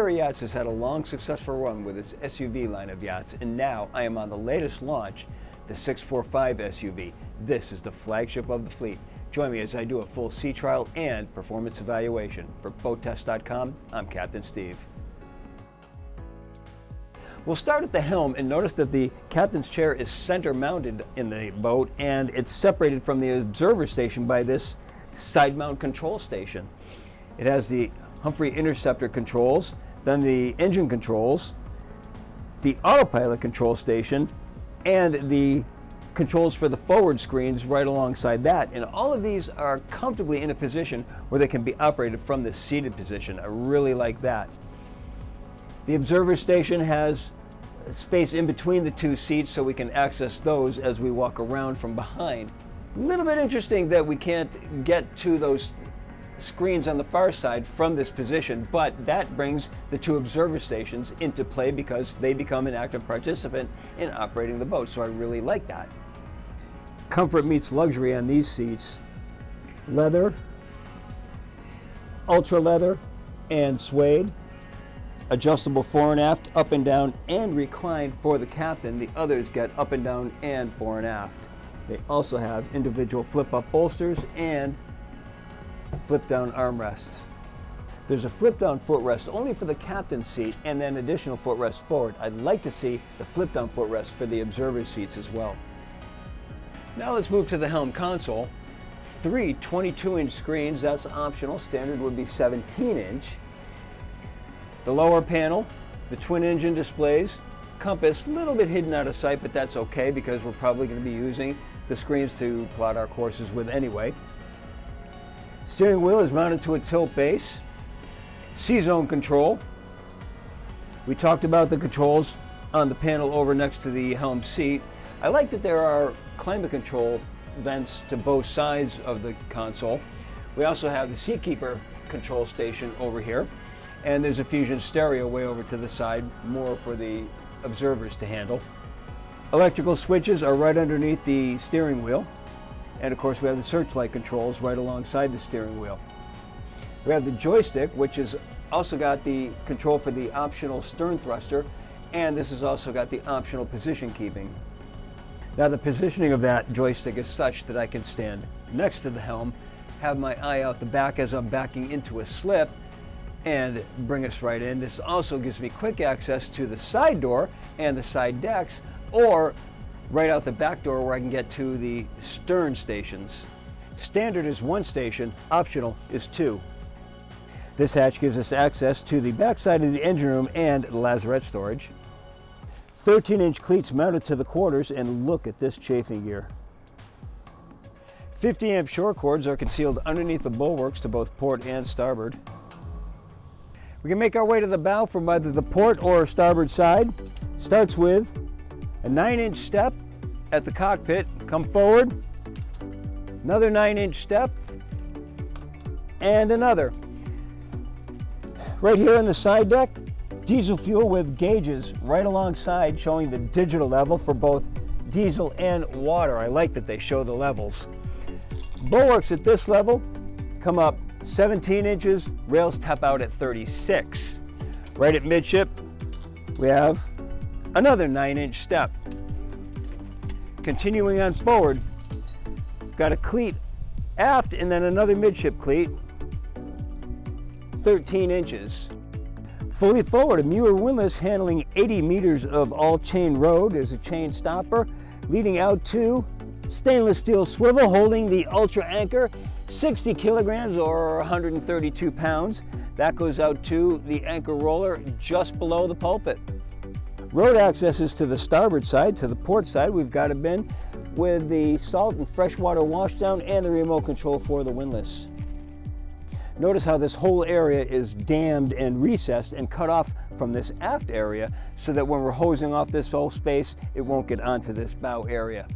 Riviera Yachts has had a long, successful run with its SUV line of yachts, and now I am on the latest launch, the 645 SUV. This is the flagship of the fleet. Join me as I do a full sea trial and performance evaluation. For BoatTEST.com, I'm Captain Steve. We'll start at the helm and notice that the captain's chair is center mounted in the boat, and it's separated from the observer station by this side mount control station. It has the Humphrey interceptor controls, then the engine controls, the autopilot control station, and the controls for the forward screens right alongside that. And all of these are comfortably in a position where they can be operated from the seated position. I really like that. The observer station has space in between the two seats so we can access those as we walk around from behind. A little bit interesting that we can't get to those screens on the far side from this position, but that brings the two observer stations into play because they become an active participant in operating the boat, so I really like that. Comfort meets luxury on these seats. Leather, ultra leather, and suede. Adjustable fore and aft, up and down, and recline for the captain. The others get up and down and fore and aft. They also have individual flip-up bolsters and flip-down armrests. There's a flip-down footrest only for the captain's seat and then additional footrest forward. I'd like to see the flip-down footrest for the observer seats as well. Now let's move to the helm console. 3 22-inch screens, that's optional. Standard would be 17-inch. The lower panel, the twin engine displays, compass, a little bit hidden out of sight, but that's okay because we're probably going to be using the screens to plot our courses with anyway. Steering wheel is mounted to a tilt base. C-zone control. We talked about the controls on the panel over next to the helm seat. I like that there are climate control vents to both sides of the console. We also have the seatkeeper control station over here. And there's a Fusion stereo way over to the side, more for the observers to handle. Electrical switches are right underneath the steering wheel. And of course we have the searchlight controls right alongside the steering wheel. We have the joystick, which has also got the control for the optional stern thruster, and this has also got the optional position keeping. Now the positioning of that joystick is such that I can stand next to the helm, have my eye out the back as I'm backing into a slip, and bring us right in. This also gives me quick access to the side door and the side decks, or right out the back door where I can get to the stern stations. Standard is 1 station, optional is 2. This hatch gives us access to the back side of the engine room and the lazarette storage. 13-inch cleats mounted to the quarters, and look at this chafing gear. 50-amp shore cords are concealed underneath the bulwarks to both port and starboard. We can make our way to the bow from either the port or starboard side. Starts with a 9-inch step at the cockpit. Come forward, another 9-inch step, and another. Right here in the side deck, diesel fuel with gauges right alongside showing the digital level for both diesel and water. I like that they show the levels. Bulwarks at this level come up 17 inches, rails tap out at 36. Right at midship, we have another 9-inch step. Continuing on forward, got a cleat aft and then another midship cleat, 13 inches. Fully forward, a Muir windlass handling 80 meters of all-chain road. There's a chain stopper leading out to stainless steel swivel holding the Ultra anchor, 60 kilograms or 132 pounds. That goes out to the anchor roller just below the pulpit. Road access is to the starboard side. To the port side, we've got a bin with the salt and freshwater washdown and the remote control for the windlass. Notice how this whole area is dammed and recessed and cut off from this aft area so that when we're hosing off this whole space, it won't get onto this bow area.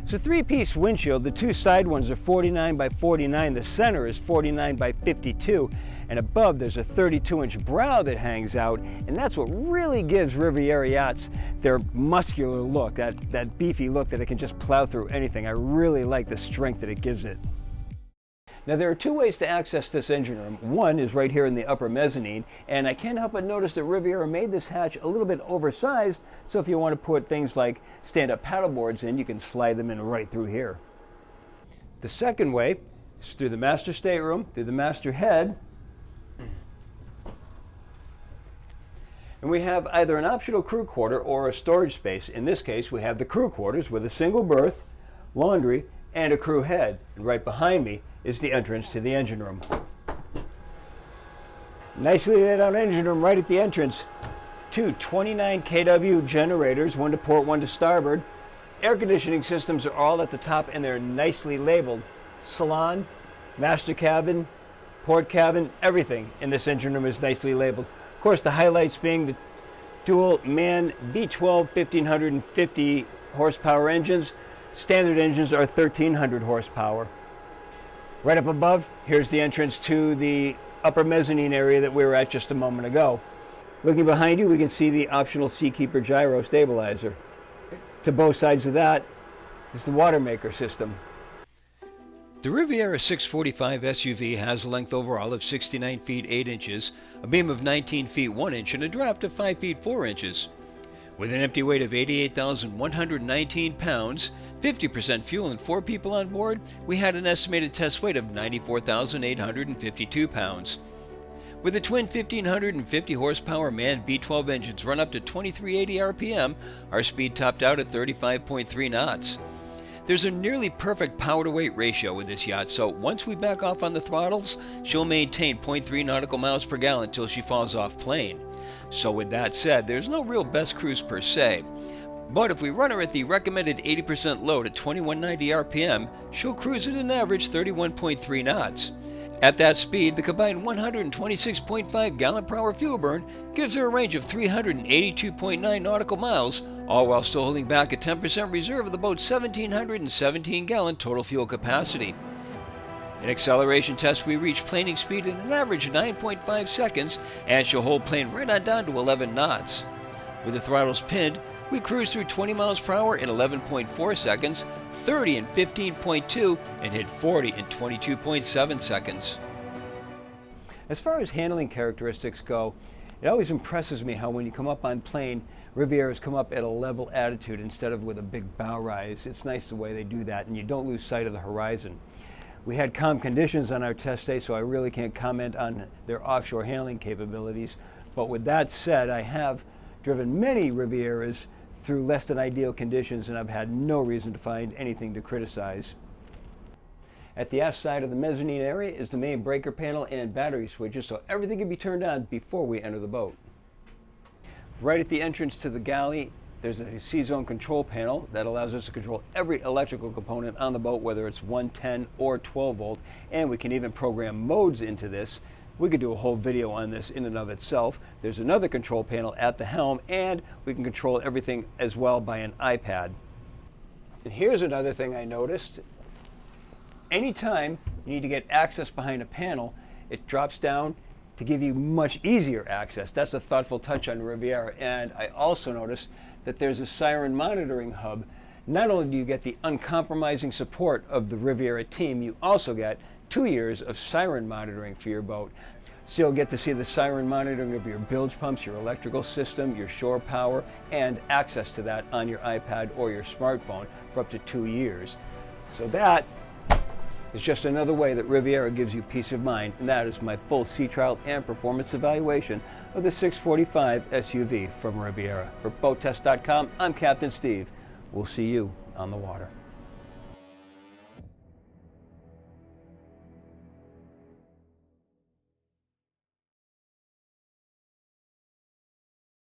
It's a 3-piece windshield. The 2 side ones are 49 by 49. The center is 49 by 52. And above there's a 32-inch brow that hangs out. And that's what really gives Riviera Yachts their muscular look, that beefy look that it can just plow through anything. I really like the strength that it gives it. Now there are two ways to access this engine room. One is right here in the upper mezzanine, and I can't help but notice that Riviera made this hatch a little bit oversized, so if you want to put things like stand-up paddleboards in, you can slide them in right through here. The second way is through the master stateroom, through the master head, and we have either an optional crew quarter or a storage space. In this case, we have the crew quarters with a single berth, laundry, and a crew head. And right behind me is the entrance to the engine room. Nicely laid out engine room right at the entrance. Two 29 kW generators, one to port, one to starboard. Air conditioning systems are all at the top and they're nicely labeled. Salon, master cabin, port cabin, everything in this engine room is nicely labeled. Of course, the highlights being the dual MAN V12 1550 horsepower engines. Standard engines are 1300 horsepower. Right up above, here's the entrance to the upper mezzanine area that we were at just a moment ago. Looking behind you, we can see the optional Seakeeper gyro stabilizer. To both sides of that is the water maker system. The Riviera 645 SUV has a length overall of 69 feet 8 inches, a beam of 19 feet 1 inch, and a draft of 5 feet 4 inches. With an empty weight of 88,119 pounds, 50% fuel, and 4 people on board, we had an estimated test weight of 94,852 pounds. With the twin 1,550 horsepower MAN V12 engines run up to 2380 RPM, our speed topped out at 35.3 knots. There's a nearly perfect power-to-weight ratio with this yacht, so once we back off on the throttles, she'll maintain 0.3 nautical miles per gallon until she falls off plane. So with that said, there's no real best cruise per se. But if we run her at the recommended 80% load at 2190 RPM, she'll cruise at an average 31.3 knots. At that speed, the combined 126.5 gallon per hour fuel burn gives her a range of 382.9 nautical miles, all while still holding back a 10% reserve of the boat's 1,717 gallon total fuel capacity. In acceleration tests, we reach planing speed at an average 9.5 seconds, and she'll hold plane right on down to 11 knots. With the throttles pinned, we cruise through 20 miles per hour in 11.4 seconds, 30 in 15.2, and hit 40 in 22.7 seconds. As far as handling characteristics go, it always impresses me how when you come up on plane, Rivieras come up at a level attitude instead of with a big bow rise. It's nice the way they do that, and you don't lose sight of the horizon. We had calm conditions on our test day, so I really can't comment on their offshore handling capabilities. But with that said, I have driven many Rivieras through less than ideal conditions, and I've had no reason to find anything to criticize. At the aft side of the mezzanine area is the main breaker panel and battery switches, so everything can be turned on before we enter the boat. Right at the entrance to the galley, there's a C-zone control panel that allows us to control every electrical component on the boat, whether it's 110 or 12 volt, and we can even program modes into this. We could do a whole video on this in and of itself. There's another control panel at the helm, and we can control everything as well by an iPad. And here's another thing I noticed. Anytime you need to get access behind a panel, it drops down to give you much easier access. That's a thoughtful touch on Riviera. And I also noticed that there's a siren monitoring hub. Not only do you get the uncompromising support of the Riviera team, you also get 2 years of siren monitoring for your boat. So you'll get to see the siren monitoring of your bilge pumps, your electrical system, your shore power, and access to that on your iPad or your smartphone for up to 2 years. So that is just another way that Riviera gives you peace of mind, and that is my full sea trial and performance evaluation of the 645 SUV from Riviera. For BoatTEST.com, I'm Captain Steve. We'll see you on the water.